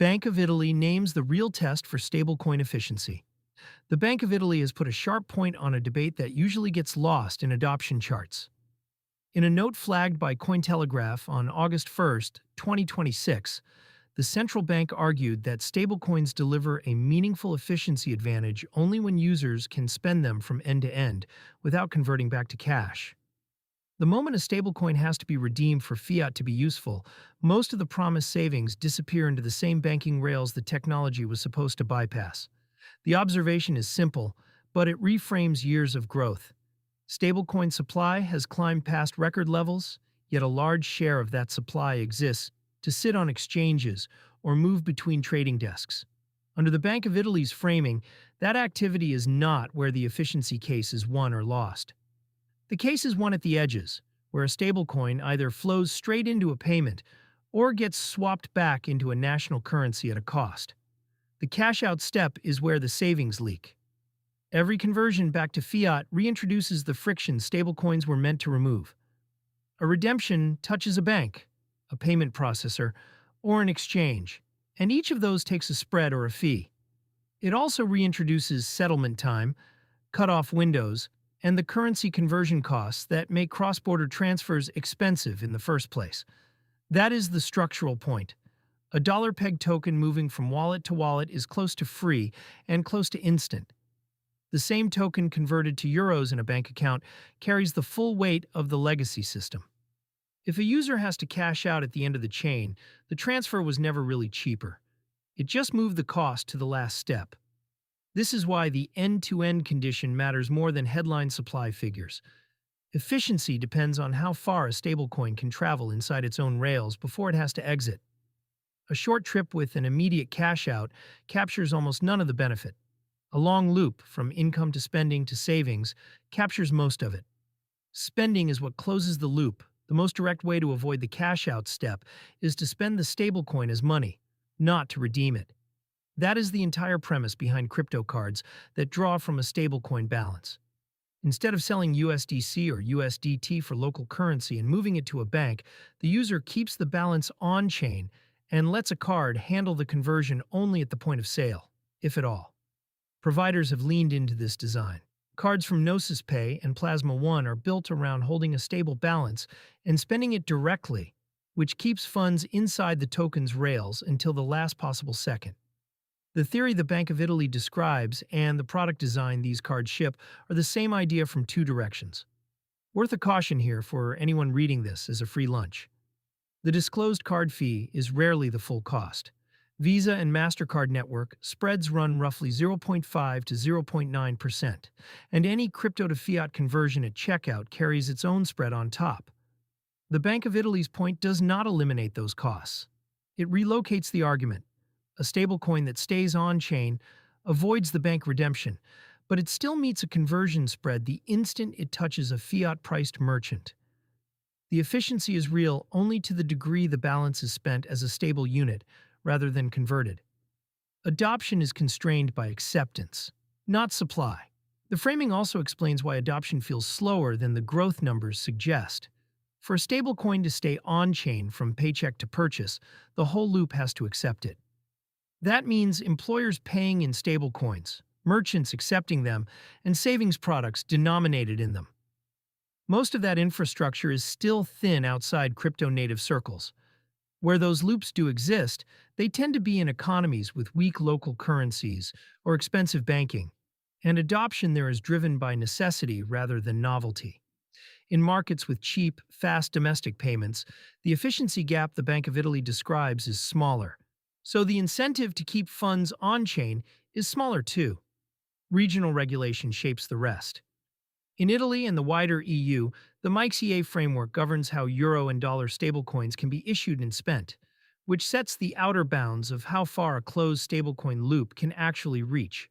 Bank of Italy names the real test for stablecoin efficiency. The Bank of Italy has put a sharp point on a debate that usually gets lost in adoption charts. In a note flagged by Cointelegraph on August 1, 2026, the central bank argued that stablecoins deliver a meaningful efficiency advantage only when users can spend them from end to end without converting back to cash. The moment a stablecoin has to be redeemed for fiat to be useful, most of the promised savings disappear into the same banking rails the technology was supposed to bypass. The observation is simple, but it reframes years of growth. Stablecoin supply has climbed past record levels, yet a large share of that supply exists to sit on exchanges or move between trading desks. Under the Bank of Italy's framing, that activity is not where the efficiency case is won or lost. The case is won at the edges, where a stablecoin either flows straight into a payment or gets swapped back into a national currency at a cost. The cash-out step is where the savings leak. Every conversion back to fiat reintroduces the friction stablecoins were meant to remove. A redemption touches a bank, a payment processor, or an exchange, and each of those takes a spread or a fee. It also reintroduces settlement time, cut-off windows, and the currency conversion costs that make cross-border transfers expensive in the first place. That is the structural point. A dollar-pegged token moving from wallet to wallet is close to free and close to instant. The same token converted to euros in a bank account carries the full weight of the legacy system. If a user has to cash out at the end of the chain, the transfer was never really cheaper. It just moved the cost to the last step. This is why the end-to-end condition matters more than headline supply figures. Efficiency depends on how far a stablecoin can travel inside its own rails before it has to exit. A short trip with an immediate cash out captures almost none of the benefit. A long loop, from income to spending to savings, captures most of it. Spending is what closes the loop. The most direct way to avoid the cash out step is to spend the stablecoin as money, not to redeem it. That is the entire premise behind crypto cards that draw from a stablecoin balance. Instead of selling USDC or USDT for local currency and moving it to a bank, the user keeps the balance on-chain and lets a card handle the conversion only at the point of sale, if at all. Providers have leaned into this design. Cards from Gnosis Pay and Plasma One are built around holding a stable balance and spending it directly, which keeps funds inside the token's rails until the last possible second. The theory the Bank of Italy describes and the product design these cards ship are the same idea from two directions. Worth a caution here for anyone reading this as a free lunch. The disclosed card fee is rarely the full cost. Visa and MasterCard network spreads run roughly 0.5 to 0.9%, and any crypto-to-fiat conversion at checkout carries its own spread on top. The Bank of Italy's point does not eliminate those costs. It relocates the argument. A stablecoin that stays on-chain avoids the bank redemption, but it still meets a conversion spread the instant it touches a fiat-priced merchant. The efficiency is real only to the degree the balance is spent as a stable unit, rather than converted. Adoption is constrained by acceptance, not supply. The framing also explains why adoption feels slower than the growth numbers suggest. For a stablecoin to stay on-chain from paycheck to purchase, the whole loop has to accept it. That means employers paying in stablecoins, merchants accepting them, and savings products denominated in them. Most of that infrastructure is still thin outside crypto-native circles. Where those loops do exist, they tend to be in economies with weak local currencies or expensive banking, and adoption there is driven by necessity rather than novelty. In markets with cheap, fast domestic payments, the efficiency gap the Bank of Italy describes is smaller. So the incentive to keep funds on-chain is smaller too. Regional regulation shapes the rest. In Italy and the wider EU, the MiCA framework governs how euro and dollar stablecoins can be issued and spent, which sets the outer bounds of how far a closed stablecoin loop can actually reach.